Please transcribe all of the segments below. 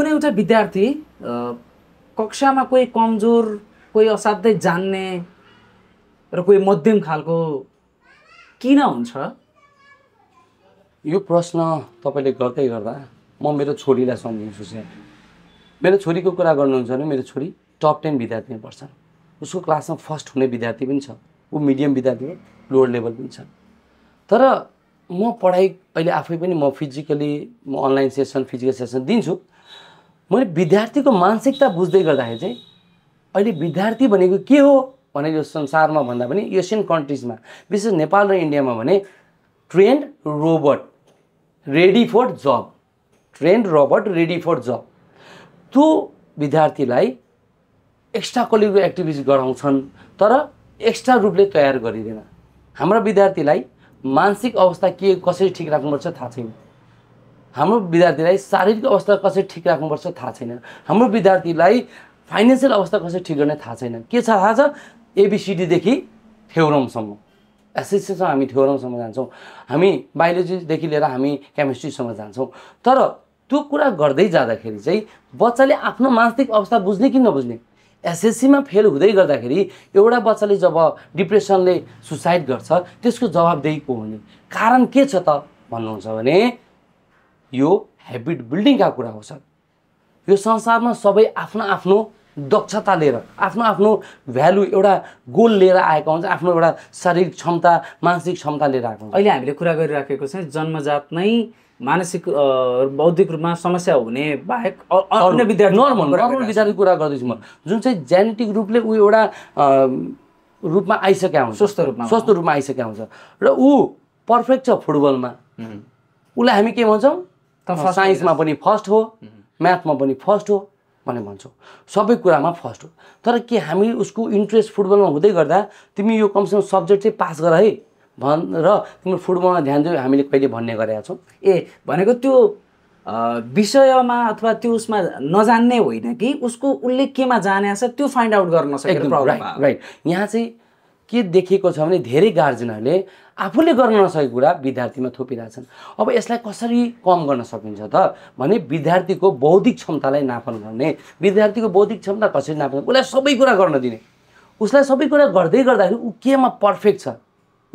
कुनै एउटा विद्यार्थी कक्षामा कोही कमजोर, कोही असाध्यै जान्ने र कोही मध्यम खालको किन हुन्छ? यो प्रश्न तपाईँले गर्दै गर्दा म मेरो छोरीलाई सम्झिन्छु चाहिँ। मेरो छोरीको कुरा गर्नुहुन्छ भने मेरो छोरी टप 10 विद्यार्थीमा पर्छ। उसको क्लासमा फर्स्ट हुने विद्यार्थी पनि छ, ऊ मिडियम विद्यार्थी हो, लोवर लेभल पनि छ। तर म पढाइ अहिले आफै पनि म physically online session physical session दिन्छु। मैले विद्यार्थीको मानसिकता बुझ्दै गर्दाखेरि चाहिँ अहिले विद्यार्थी भनेको के हो भने यो संसारमा भन्दा पनि एसियन कन्ट्रिजमा विशेष नेपाल र इन्डियामा भने trained robot ready for job, trained robot ready for job. त्यो विद्यार्थीलाई एक्स्ट्रा करिकुलर एक्टिभिटिज गराउँछन् तर एक्स्ट्रा रूपले तयार गरिँदैन। हाम्रो विद्यार्थीलाई मानसिक अवस्था के कसरी ठिक राख्नुपर्छ थाहा छैन। हाम्रो विद्यार्थीलाई शारीरिक अवस्था कसरी ठिक राख्नुपर्छ थाहा छैन। हाम्रो विद्यार्थीलाई फाइनेन्सियल अवस्था कसरी ठिक गर्ने थाहा छैन। के छ थाहा छ? एबिसिडीदेखि थ्योरमसम्म। एसएससीसम्म हामी थ्योरमसम्म जान्छौँ, हामी बायोलोजीदेखि लिएर हामी केमिस्ट्रीसम्म जान्छौँ। तर त्यो कुरा गर्दै जाँदाखेरि चाहिँ बच्चाले आफ्नो मानसिक अवस्था बुझ्ने कि नबुझ्ने। एसएससीमा फेल हुँदै गर्दाखेरि एउटा बच्चाले जब डिप्रेसनले सुसाइड गर्छ त्यसको जवाबदेही को हुने? कारण के छ त भन्नुहुन्छ भने यो ह्याबिट बिल्डिङका कुरा हो सर। यो संसारमा सबै आफ्नो आफ्नो दक्षता लिएर आफ्नो आफ्नो भ्यालु एउटा गोल लिएर आएको हुन्छ, आफ्नो एउटा शारीरिक क्षमता मानसिक क्षमता लिएर आएको हुन्छ। अहिले हामीले कुरा गरिराखेको चाहिँ जन्मजात नै मानसिक बौद्धिक रूपमा समस्या हुने बाहेक अन्य विद्यार्थी नर्मल विद्यार्थीको कुरा गर्दैछु म, जुन चाहिँ जेनेटिक रूपले ऊ एउटा रूपमा आइसकेका हुन्छ, स्वस्थ रूपमा आइसकेका हुन्छ र ऊ पर्फेक्ट छ फुटबलमा। उसलाई हामी के भन्छौँ? साइन्समा पनि फर्स्ट हो, म्याथमा पनि फर्स्ट हो भने भन्छौँ, सबै कुरामा फर्स्ट हो। तर के हामी उसको इन्ट्रेस्ट फुटबलमा हुँदै गर्दा तिमी यो कमसेकम सब्जेक्ट चाहिँ पास गर है भनेर तिम्रो फुटबलमा ध्यान दियो हामीले कहिले भन्ने गरेका छौँ? भनेको त्यो विषयमा अथवा त्यो उसमा नजान्ने होइन कि उसले केमा जाने छ त्यो फाइन्ड आउट गर्न नसकेको प्रब्लम। राइट। यहाँ चाहिँ के देखेको छ भने धेरै गार्जेनहरूले आफूले गर्न नसकेको कुरा विद्यार्थीमा थोपिरहेछन्। अब यसलाई कसरी कम गर्न सकिन्छ त भने विद्यार्थीको बौद्धिक क्षमतालाई नापन गर्ने। विद्यार्थीको बौद्धिक क्षमता कसरी नाप्ने? उसलाई सबै कुरा गर्न दिने। उसलाई सबै कुरा गर्दै गर्दाखेरि ऊ केमा पर्फेक्ट छ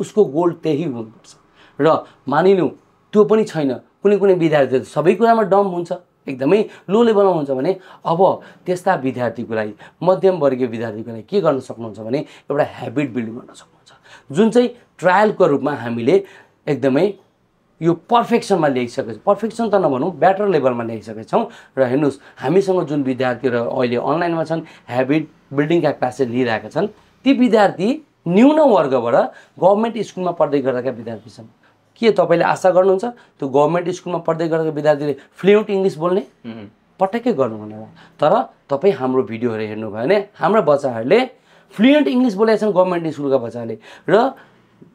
उसको गोल त्यही हुनुपर्छ। र मानिलिउँ त्यो पनि छैन, कुनै कुनै विद्यार्थी सबै कुरामा डम हुन्छ, एकदमै लो लेभलमा हुन्छ भने अब त्यस्ता विद्यार्थीको लागि मध्यम वर्गीय विद्यार्थीको लागि के गर्न सक्नुहुन्छ भने एउटा ह्याबिट बिल्ड गर्न सक्नुहुन्छ, जुन चाहिँ ट्रायलको रूपमा हामीले एकदमै यो पर्फेक्सनमा ल्याइसकेको छ। पर्फेक्सन त नभनौँ, बेटर लेभलमा ल्याइसकेका छौँ। र हेर्नुहोस् हामीसँग जुन विद्यार्थीहरू अहिले अनलाइनमा छन्, ह्याबिट बिल्डिङका क्लासेस लिइरहेका छन्, ती विद्यार्थी न्यून वर्गबाट गभर्मेन्ट स्कुलमा पढ्दै गरेका विद्यार्थी छन्। के तपाईँले आशा गर्नुहुन्छ त्यो गभर्मेन्ट स्कुलमा पढ्दै गरेको विद्यार्थीले फ्लुएन्ट इङ्ग्लिस बोल्ने? पटक्कै गर्नु हुँदैन। तर तपाईँ हाम्रो भिडियोहरू हेर्नुभयो भने हाम्रो बच्चाहरूले फ्लुएन्ट इङ्ग्लिस बोलेका छन् गभर्मेन्ट स्कुलका बच्चाहरूले, र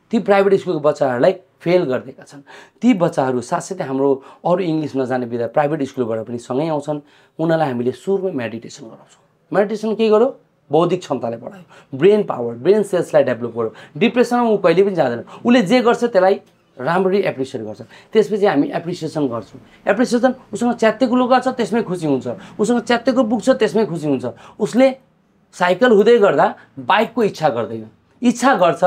ती प्राइभेट स्कुलको बच्चाहरूलाई फेल गरिदिएका छन्। ती बच्चाहरू साथसाथै हाम्रो अरू इङ्ग्लिस नजाने विद्यार्थी प्राइभेट स्कुलबाट पनि सँगै आउँछन्। उनीहरूलाई हामीले सुरुमै मेडिटेसन गराउँछौँ। मेडिटेसन के गर्यो? बौद्धिक क्षमतालाई बढायो, ब्रेन पावर ब्रेन सेल्सलाई डेभलप गर्यो। डिप्रेसनमा ऊ कहिले पनि जाँदैन, उसले जे गर्छ त्यसलाई राम्ररी एप्रिसिएट गर्छ। त्यसपछि हामी एप्रिसिएसन गर्छौँ। एप्रिसिएसन उसँग च्यात्तेको लुगा छ त्यसमै खुसी हुन्छ, उसँग च्यात्तेको बुक छ त्यसमै खुसी हुन्छ। उसले साइकल हुँदै गर्दा बाइकको इच्छा गर्दैन, इच्छा गर्छ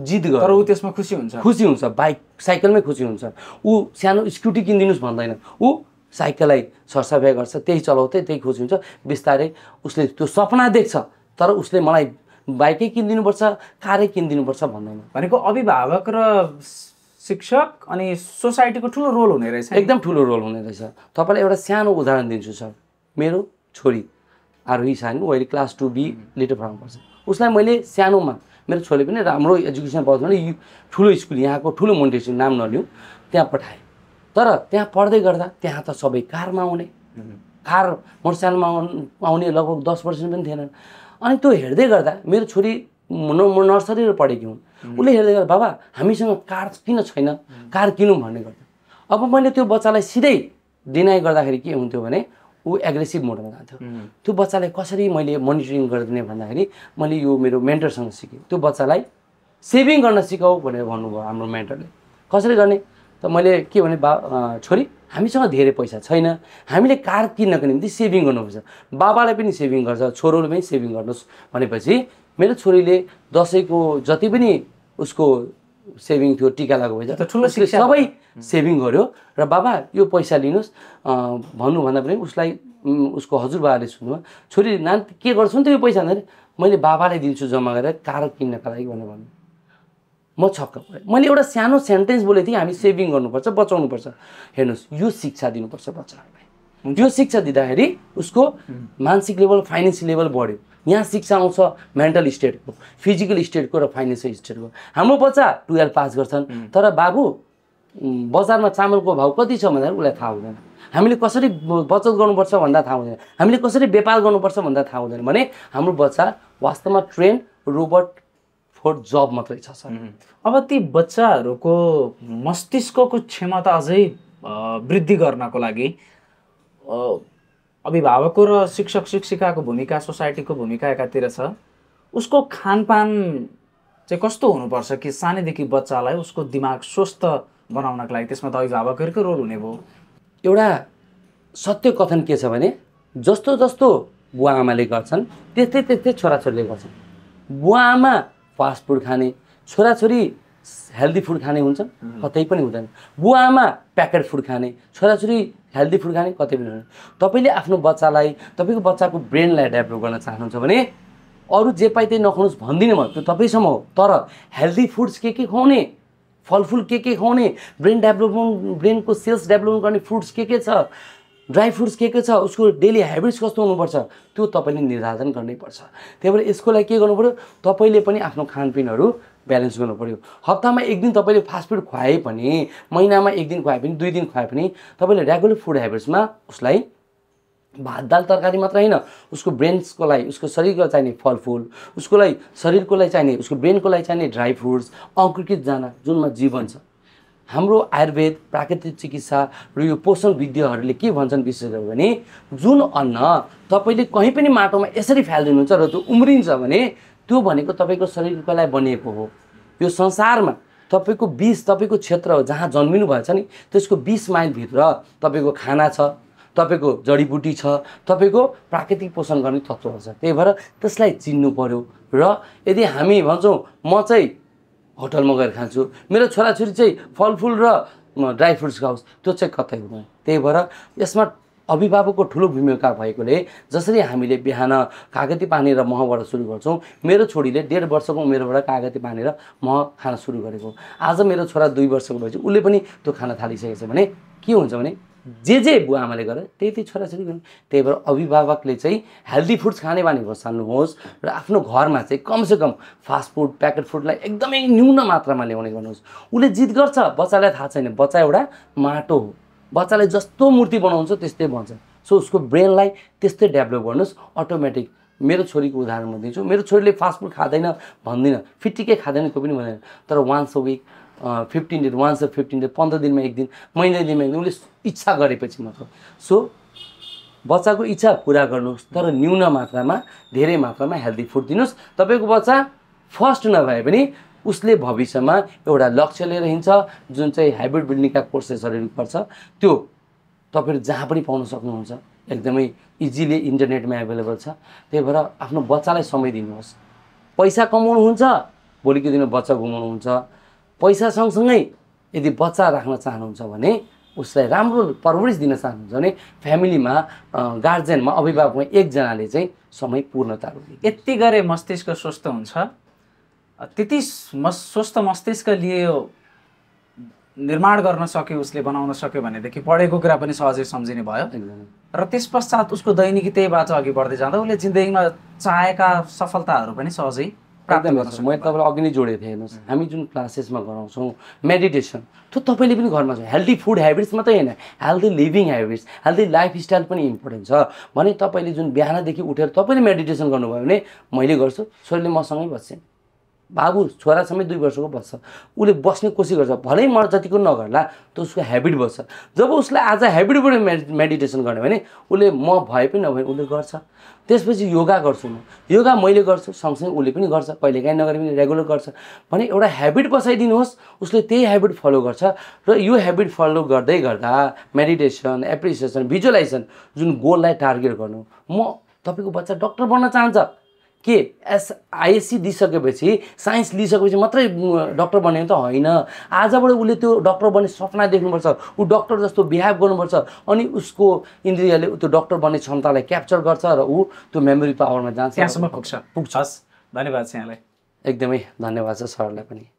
जिद गर्छ, तर ऊ त्यसमा खुसी हुन्छ। बाइक साइकलमै खुसी हुन्छ। ऊ सानो स्कुटी किनिदिनुहोस् भन्दैन, ऊ साइकललाई सरसफाइ गर्छ, त्यही चलाउँदै त्यही खुसी हुन्छ। बिस्तारै उसले त्यो सपना देख्छ, तर उसले मलाई बाइकै किनिदिनुपर्छ कारै किनिदिनुपर्छ भन्दैन। भनेको अभिभावक र शिक्षक अनि सोसाइटीको ठुलो रोल हुने रहेछ। एकदम ठुलो रोल हुने रहेछ। तपाईँलाई एउटा सानो उदाहरण दिन्छु सर। मेरो छोरी आरोही सानी, ऊ अहिले क्लास 2B लिटल फ्लावरमा पढ्छ। उसलाई मैले सानोमा, मेरो छोरी पनि राम्रो एजुकेसन पाउँछ भने ठुलो स्कुल यहाँको ठुलो मोन्टेसरी नाम नलिउँ त्यहाँ पठाएँ। तर त्यहाँ पढ्दै गर्दा त्यहाँ त सबै कारमा आउने, कार मोटरसाइकलमा आउने लगभग 10% पनि थिएनन्। अनि त्यो हेर्दै गर्दा मेरो छोरी नर्सरी पढेकी हुन्, उसले हेर्दै गर्दा बाबा हामीसँग कार किन छैन, कार किनौँ भन्ने गर्थ्यो। अब मैले त्यो बच्चालाई सिधै डिनाइ गर्दाखेरि के हुन्थ्यो भने ऊ एग्रेसिभ मोडमा जान्थ्यो। त्यो बच्चालाई कसरी मैले मोनिटरिङ गरिदिने भन्दाखेरि मैले यो मेरो मेन्टरसँग सिकेँ। त्यो बच्चालाई सेभिङ गर्न सिकाऊ भनेर भन्नुभयो हाम्रो मेन्टरले। कसरी गर्ने त मैले के भने छोरी हामीसँग धेरै पैसा छैन, हामीले कार किन्नको निम्ति सेभिङ गर्नुपर्छ, बाबाले पनि सेभिङ गर्छ, छोरोले पनि सेभिङ गर्नुहोस् भनेपछि मेरो छोरीले दसैँको जति पनि उसको सेभिङ थियो, टिका लगाएको भएछ ठुलो शिक्षा सबै सेभिङ गर्यो र बाबा यो पैसा लिनुहोस् भन्नुभन्दा पनि उसलाई उसको हजुरबाबाले सुन्नु, छोरी नानी के गर्छौ नि त यो पैसा भन्दाखेरि मैले बाबालाई दिन्छु जम्मा गरेर कार किन्नका लागि भनेर भन्नु। म छक्क परेँ। मैले एउटा सानो सेन्टेन्स बोलेको थिएँ, हामी सेभिङ गर्नुपर्छ, बचाउनुपर्छ। हेर्नुहोस् यो शिक्षा दिनुपर्छ बच्चाहरूलाई। यो शिक्षा दिँदाखेरि उसको मानसिक लेभल, फाइनेन्सियल लेभल बढ्यो। यहाँ शिक्षा आउँछ मेन्टल स्टेटको, फिजिकल स्टेटको र फाइनेन्सियल स्टेटको। हाम्रो बच्चा 12 पास गर्छन् तर बाबु बजारमा चामलको भाउ कति छ भन्दा उसलाई थाहा हुँदैन, हामीले कसरी बचत गर्नुपर्छ भन्दा थाहा हुँदैन, हामीले कसरी व्यापार गर्नुपर्छ भन्दा थाहा हुँदैन भने हाम्रो बच्चा वास्तवमा ट्रेन रोबोट फर जब मात्रै छ सर। अब ती बच्चाहरूको मस्तिष्कको क्षमता अझै वृद्धि गर्नको लागि अभिभावकको र शिक्षक शिक्षिकाको भूमिका, सोसाइटीको भूमिका एकातिर छ। उसको खानपान चाहिँ कस्तो हुनुपर्छ कि सानैदेखि बच्चालाई उसको दिमाग स्वस्थ बनाउनको लागि त्यसमा त अभिभावकहरूको रोल हुने भयो। एउटा सत्य कथन के छ भने जस्तो जस्तो बुवा आमाले गर्छन् त्यस्तै त्यस्तै छोराछोरीले गर्छन्। बुवा आमा फास्ट फुड खाने, छोराछोरी हेल्दी फुड खाने हुन्छन्, कतै पनि हुँदैन। बुवा आमा प्याकेट फुड खाने, छोराछोरी हेल्दी फुड खाने, कतै पनि हुँदैन। तपाईँले आफ्नो बच्चालाई, तपाईँको बच्चाको ब्रेनलाई डेभलप गर्न चाहनुहुन्छ भने अरू जे पाइ त्यही नखानुहोस् भन्दिनँ म, त्यो तपाईँसम्म हो। तर हेल्दी फुड्स के खुवाउने, फलफुल के खुवाउने, ब्रेनको सेल्स डेभलपमेन्ट गर्ने फ्रुट्स के छ, ड्राई फ्रुट्स के छ, उसको डेली हेबिट्स कस्तो हुनुपर्छ त्यो तपाईँले निर्धारण गर्नै पर्छ। त्यही भएर यसको लागि के गर्नु पऱ्यो, तपाईँले पनि आफ्नो खानपिनहरू ब्यालेन्स गर्नु पऱ्यो। हप्तामा एक दिन तपाईँले फास्ट फुड खुवाए पनि, महिनामा एक दिन खुवाए पनि, 2 दिन खुवाए पनि तपाईँले रेगुलर फुड हेबिट्समा उसलाई भात दाल तरकारी मात्र होइन, उसको ब्रेन्सको लागि, उसको शरीरको चाहिने फलफुल, उसको लागि शरीरको लागि चाहिने, उसको ब्रेनको लागि चाहिने ड्राई फ्रुट्स, अङ्कुरित दाना जुनमा जीवन छ। हाम्रो आयुर्वेद, प्राकृतिक चिकित्सा र यो पोषण विद्याहरूले के भन्छन् विशेष गरी भने जुन अन्न तपाईँले कहीँ पनि माटोमा यसरी फ्यालिदिनुहुन्छ र त्यो उम्रिन्छ भने त्यो भनेको तपाईँको शरीरको लागि बनिएको हो। यो संसारमा तपाईँको 20 तपाईँको क्षेत्र हो जहाँ जन्मिनु भएछ नि, त्यसको 20 माइलभित्र तपाईँको खाना छ, तपाईँको जडीबुटी छ, तपाईँको प्राकृतिक पोषण गर्ने तत्त्वहरू छ। त्यही भएर त्यसलाई चिन्नु पर्यो। र यदि हामी भन्छौँ म चाहिँ होटलमा गएर खान्छु, मेरो छोराछोरी चाहिँ फलफुल र ड्राई फ्रुट्स खाओस्, त्यो चाहिँ कतै हुँदैन। त्यही भएर यसमा अभिभावकको ठुलो भूमिका भएकोले जसरी हामीले बिहान कागती पानी र महबाट सुरु गर्छौँ, मेरो छोरीले 1.5 वर्षको उमेरबाट कागती पानी र मह खान सुरु गरेको। आज मेरो छोरा 2 वर्षको भएपछि उसले पनि त्यो खान थालिसकेको छ भने के हुन्छ भने जे बुवा आमाले गरे त्यही छोराछोरी गर्नु। त्यही भएर अभिभावकले चाहिँ हेल्दी फुड्स खाने बानी बसाल्नुहोस् र आफ्नो घरमा चाहिँ कमसेकम फास्ट फुड, प्याकेट फुडलाई एकदमै न्यून मात्रामा ल्याउने गर्नुहोस्। उसले जिद गर्छ, बच्चालाई थाहा छैन, बच्चा एउटा माटो हो, बच्चालाई जस्तो मूर्ति बनाउँछ त्यस्तै बन्छ। सो उसको ब्रेनलाई त्यस्तै डेभलप गर्नुहोस् अटोमेटिक। मेरो छोरीको उदाहरण म दिन्छु। मेरो छोरीले फास्ट फुड खाँदैन भन्दिनँ, फिट्टिकै खाँदैन कोही पनि भन्दैन, तर once a week 15 दिन, once a 15 दिन, 15 दिनमा एक दिन, महिना दिनमा एक दिन उसले इच्छा गरेपछि मात्र। सो बच्चाको इच्छा पुरा गर्नुहोस् तर न्यून मात्रामा, धेरै मात्रामा हेल्दी फुड दिनुहोस्। तपाईँको बच्चा फर्स्ट नभए पनि उसले भविष्यमा एउटा लक्ष्य लिएर हिँड्छ, जुन चाहिँ ह्याबिट बिल्डिङका कोर्सेसहरू पर्छ, त्यो तपाईँहरू जहाँ पनि पाउन सक्नुहुन्छ, एकदमै इजिली इन्टरनेटमा एभाइलेबल छ। त्यही भएर आफ्नो बच्चालाई समय दिनुहोस्। पैसा कमाउनुहुन्छ, भोलिको दिनमा बच्चा घुमाउनुहुन्छ, पैसा सँगसँगै यदि बच्चा राख्न चाहनुहुन्छ भने उसलाई राम्रो परवरिश दिन चाहनुहुन्छ भने फ्यामिलीमा गार्जेनमा अभिभावकमा एकजनाले चाहिँ समय पूर्णता दिनु। यति गरे मस्तिष्क स्वस्थ हुन्छ, त्यति स्वस्थ मस्तिष्क लियो निर्माण गर्न सक्यो, उसले बनाउन सक्यो भनेदेखि पढेको कुरा पनि सहजै सम्झिने भयो र त्यस पश्चात उसको दैनिकी त्यही बाटो अघि बढ्दै जाँदा उसले जिन्दगीमा चाहेका सफलताहरू पनि सहजै प्राप्त गर्न सक्छ। मैले तपाईँलाई अघि नै जोडेको थिएँ। हेर्नुहोस्, हामी जुन क्लासेसमा गराउँछौँ मेडिटेसन, त्यो तपाईँले पनि घरमा छ। हेल्दी फुड हेबिट्स मात्रै होइन, healthy living habits, healthy lifestyle पनि इम्पोर्टेन्ट छ भने तपाईँले जुन बिहानदेखि उठेर तपाईँले मेडिटेसन गर्नुभयो भने मैले गर्छु, छोरीले मसँगै बस्छन्, बाबु छोरासँगै 2 वर्षको बस्छ, उसले बस्ने कोसिस गर्छ, भलै म जतिको नगर्ला त उसको ह्याबिट बस्छ। जब उसले आज ह्याबिटबाट मेडिटेसन गर्ने भने उसले म भए पनि नभए उसले गर्छ। त्यसपछि योगा गर्छु म, योगा मैले गर्छु सँगसँगै उसले पनि गर्छ, कहिलेकाहीँ नगरे पनि रेगुलर गर्छ भने एउटा ह्याबिट बसाइदिनुहोस्, उसले त्यही ह्याबिट फलो गर्छ र यो ह्याबिट फलो गर्दै गर्दा मेडिटेसन, एप्रिसिएसन, भिजुअलाइजेसन जुन गोललाई टार्गेट गर्नु। म तपाईँको बच्चा डक्टर बन्न चाहन्छ के आइएससी दिइसकेपछि साइन्स लिइसकेपछि मात्रै डक्टर बन्ने त होइन। आजबाट उसले त्यो डक्टर बन्ने सपना देख्नुपर्छ, ऊ डक्टर जस्तो बिहेभ गर्नुपर्छ, अनि उसको इन्द्रियले त्यो डक्टर बन्ने क्षमतालाई क्याप्चर गर्छ र ऊ त्यो मेमोरी पावरमा जान्छ, त्यहाँसम्म पुग्छ। धन्यवाद छ यहाँलाई। एकदमै धन्यवाद छ सरलाई पनि।